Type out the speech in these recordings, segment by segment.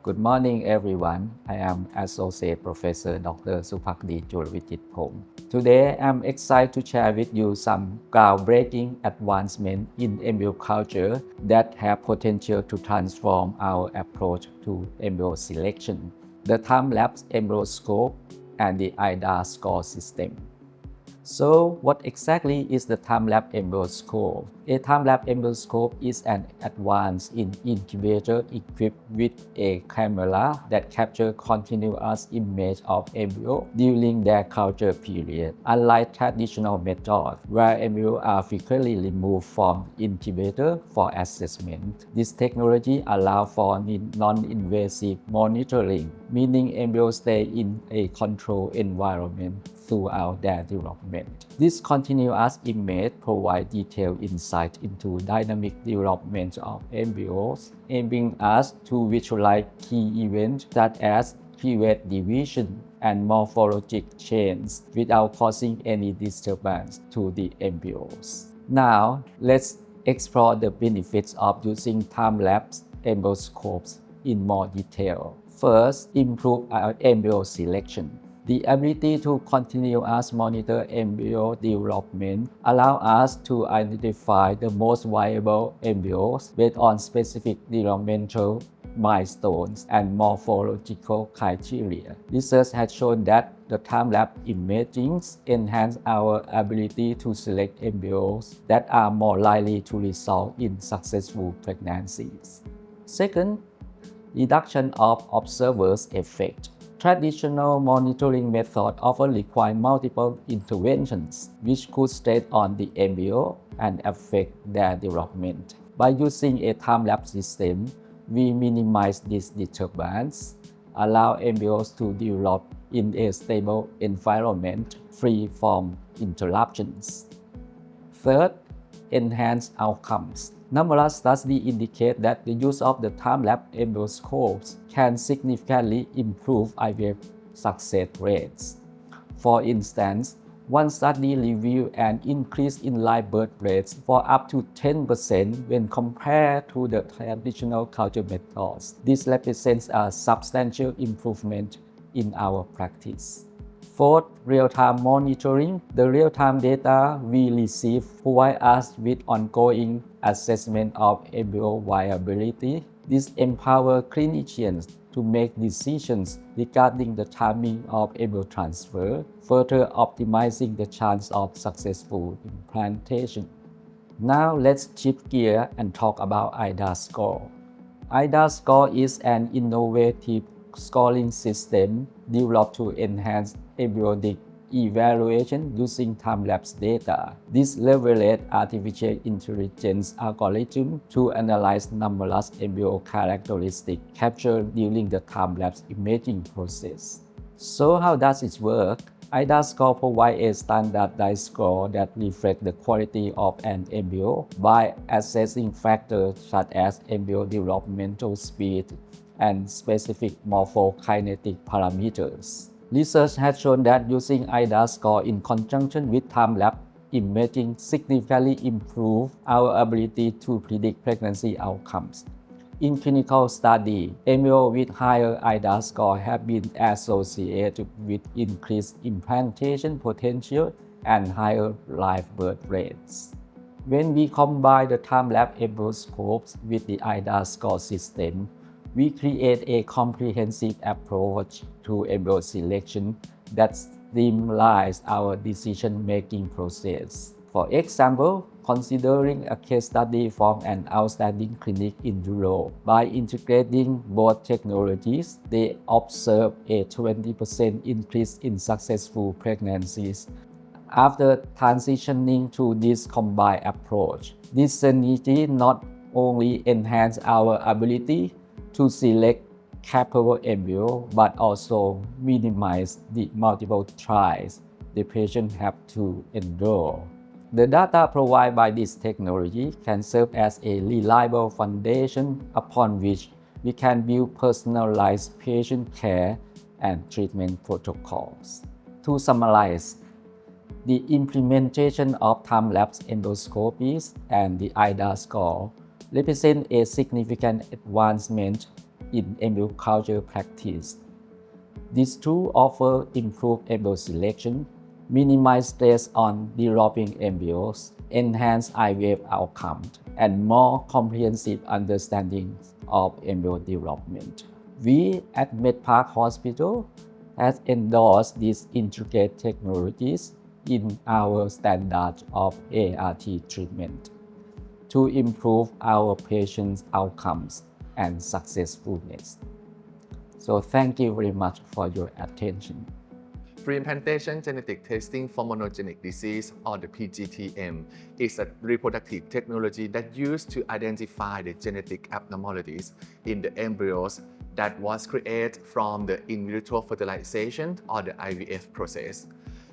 Good morning, everyone. I am Associate Professor Dr. Suphakde Julavijitphong. Today, I'm excited to share with you some groundbreaking advancements in embryo culture that have potential to transform our approach to embryo selection. The time-lapse Embryoscope and the IDA score system. So, what exactly is the time-lapse Embryoscope? A time-lapse Embryoscope is an advanced incubator equipped with a camera that captures continuous image of embryo during their culture period. Unlike traditional methods, where embryos are frequently removed from incubator for assessment, this technology allows for non-invasive monitoring, meaning embryos stay in a controlled environment throughout their development. This continuous image provides detailed insight into dynamic development of embryos, enabling us to visualize key events such as private division and morphologic change without causing any disturbance to the embryos. Now, let's explore the benefits of using time-lapse embryoscopes in more detail. First, improve our embryo selection. The ability to continuously monitor embryo development allows us to identify the most viable embryos based on specific developmental milestones and morphological criteria. Research has shown that the time-lapse imaging enhances our ability to select embryos that are more likely to result in successful pregnancies. Second, reduction of observer's effect. Traditional monitoring methods often require multiple interventions, which could stress on the embryo and affect their development. By using a time-lapse system, we minimize this disturbance, allow embryos to develop in a stable environment free from interruptions. Third, enhance outcomes. Numerous studies indicate that the use of the time-lapse embryoscopes can significantly improve IVF success rates. For instance, one study revealed an increase in live birth rates for up to 10% when compared to the traditional culture methods. This represents a substantial improvement in our practice. Fourth, real-time monitoring. The real-time data we receive provide us with ongoing assessment of embryo viability. This empowers clinicians to make decisions regarding the timing of embryo transfer, further optimizing the chance of successful implantation. Now let's shift gear and talk about IDA score. IDA score is an innovative scoring system developed to enhance embryonic evaluation using time-lapse data. This leverages artificial intelligence algorithms to analyze numerous embryo characteristics captured during the time-lapse imaging process. So how does it work? IDA score provides a standardized score that reflects the quality of an embryo by assessing factors such as embryo developmental speed and specific morphokinetic parameters. Research has shown that using IDA score in conjunction with time-lapse imaging significantly improves our ability to predict pregnancy outcomes. In clinical studies, embryos with higher IDA score have been associated with increased implantation potential and higher live birth rates. When we combine the time-lapse embryoscopes with the IDA score system, we create a comprehensive approach to embryo selection that streamlines our decision-making process. For example, considering a case study from an outstanding clinic in Europe, by integrating both technologies, they observed a 20% increase in successful pregnancies. After transitioning to this combined approach, this synergy not only enhances our ability to select capable embryo, but also minimize the multiple trials the patient have to endure. The data provided by this technology can serve as a reliable foundation upon which we can build personalized patient care and treatment protocols. To summarize, the implementation of time-lapse endoscopies and the IDA score represent a significant advancement in embryo culture practice. These tools offer improved embryo selection, minimize stress on developing embryos, enhance IVF outcomes, and more comprehensive understanding of embryo development. We at MedPark Hospital have endorsed these intricate technologies in our standard of ART treatment to improve our patients' outcomes and successfulness. So thank you very much for your attention. Pre-implantation genetic testing for monogenic disease, or the PGT-M, is a reproductive technology that used to identify the genetic abnormalities in the embryos that was created from the in vitro fertilization or the IVF process.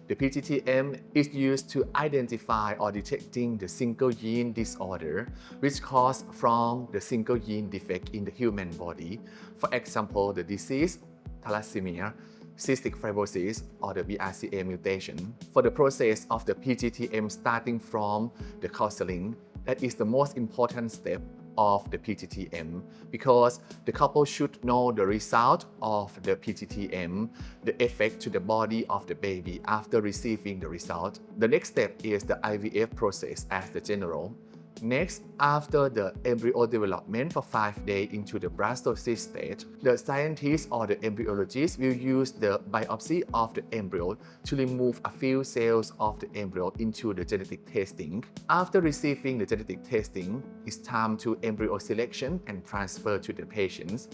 The PGT-M is used to identify or detecting the single gene disorder which caused from the single gene defect in the human body. For example, the disease thalassemia, cystic fibrosis, or the BRCA mutation. For the process of the PGT-M starting from the counseling, that is the most important step of the PGT-M, because the couple should know the result of the PGT-M, the effect to the body of the baby after receiving the result. The next step is the IVF process as the general. Next, after the embryo development for 5 days into the blastocyst stage, the scientist or the embryologist will use the biopsy of the embryo to remove a few cells of the embryo into the genetic testing. After receiving the genetic testing, it's time to embryo selection and transfer to the patients.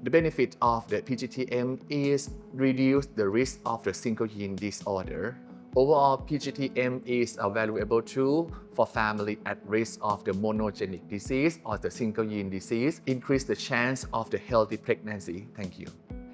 The benefit of the PGT-M is reduce the risk of the single gene disorder. Overall, PGT-M is a valuable tool for family at risk of the monogenic disease or the single gene disease, increase the chance of the healthy pregnancy. Thank you.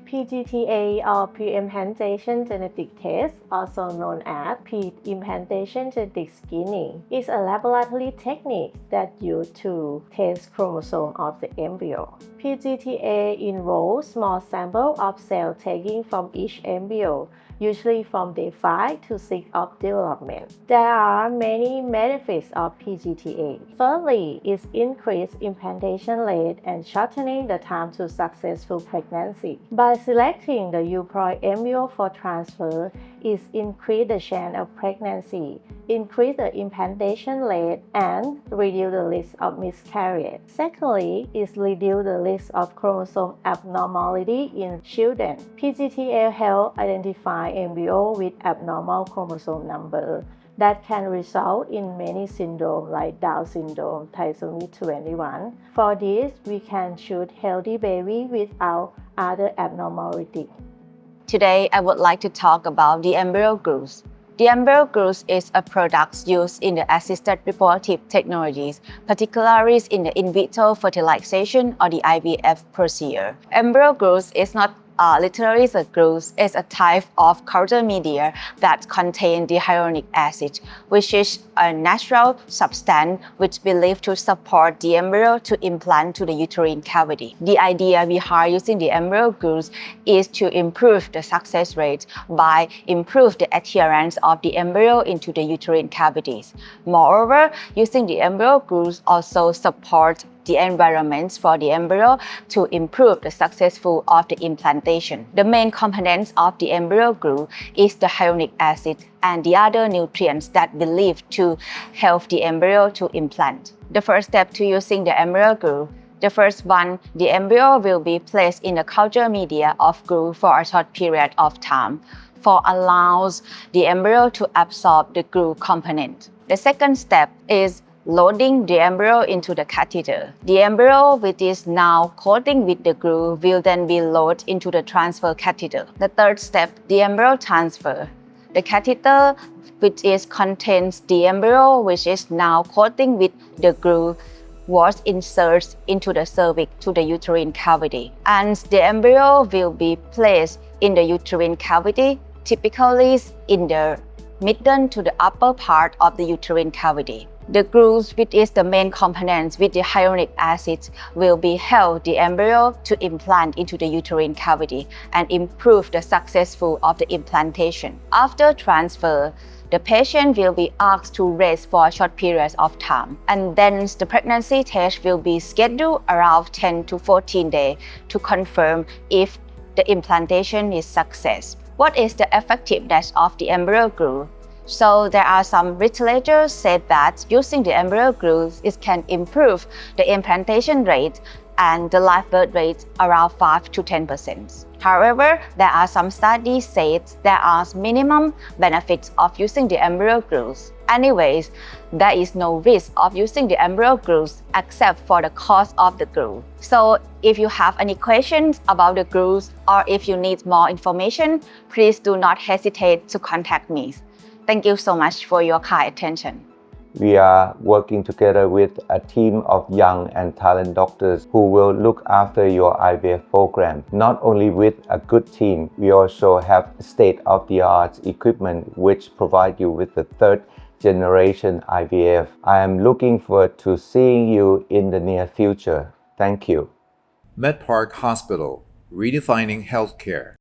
PGT-A, or pre-implantation genetic test, also known as pre-implantation genetic screening, is a laboratory technique that used to test chromosome of the embryo. PGT-A involves small sample of cell taken from each embryo, usually from day 5 to 6 of development. There are many benefits of PGT-A. Firstly, it increases implantation rate and shortening the time to successful pregnancy. By selecting the euploid embryo for transfer, it increases the chance of pregnancy, increase the implantation rate, and reduce the risk of miscarriage. Secondly, it reduces the risk of chromosome abnormality in children. PGT-A helps identify embryo with abnormal chromosome number that can result in many syndromes like Down syndrome, trisomy 21. For this, we can choose healthy baby without other abnormality. Today, I would like to talk about the EmbryoGlue. The EmbryoGlue is a product used in the assisted reproductive technologies, particularly in the in vitro fertilization or the IVF procedure. EmbryoGlue is not literally the glue is a type of culture media that contains the hyaluronic acid, which is a natural substance which believed to support the embryo to implant to the uterine cavity. The idea behind using the EmbryoGlue is to improve the success rate by improve the adherence of the embryo into the uterine cavities. Moreover, using the EmbryoGlue also supports the environment for the embryo to improve the successful of the implantation. The main components of the EmbryoGlue is the hyaluronic acid and the other nutrients that believed to help the embryo to implant. The first step to using the EmbryoGlue. The first one, the embryo will be placed in the culture media of glue for a short period of time, for allows the embryo to absorb the glue component. The second step is loading the embryo into the catheter. The embryo, which is now coating with the glue, will then be loaded into the transfer catheter. The third step, the embryo transfer. The catheter, which contains the embryo, which is now coating with the glue, was inserted into the cervix to the uterine cavity. And the embryo will be placed in the uterine cavity, typically in the middle to the upper part of the uterine cavity. The glue, which is the main component with the hyaluronic acid, will be help the embryo to implant into the uterine cavity and improve the successful of the implantation. After transfer, the patient will be asked to rest for a short period of time, and then the pregnancy test will be scheduled around 10 to 14 days to confirm if the implantation is success. What is the effectiveness of the EmbryoGlue? So there are some literature said that using the EmbryoGlue it can improve the implantation rate and the live birth rate around 5 to 10%. However, there are some studies said there are minimum benefits of using the EmbryoGlue. Anyways, there is no risk of using the EmbryoGlue except for the cost of the glue. So if you have any questions about the glue or if you need more information, please do not hesitate to contact me. Thank you so much for your kind attention. We are working together with a team of young and talented doctors who will look after your IVF program. Not only with a good team, we also have state-of-the-art equipment which provide you with the third generation IVF. I am looking forward to seeing you in the near future. Thank you. MedPark Hospital, redefining healthcare.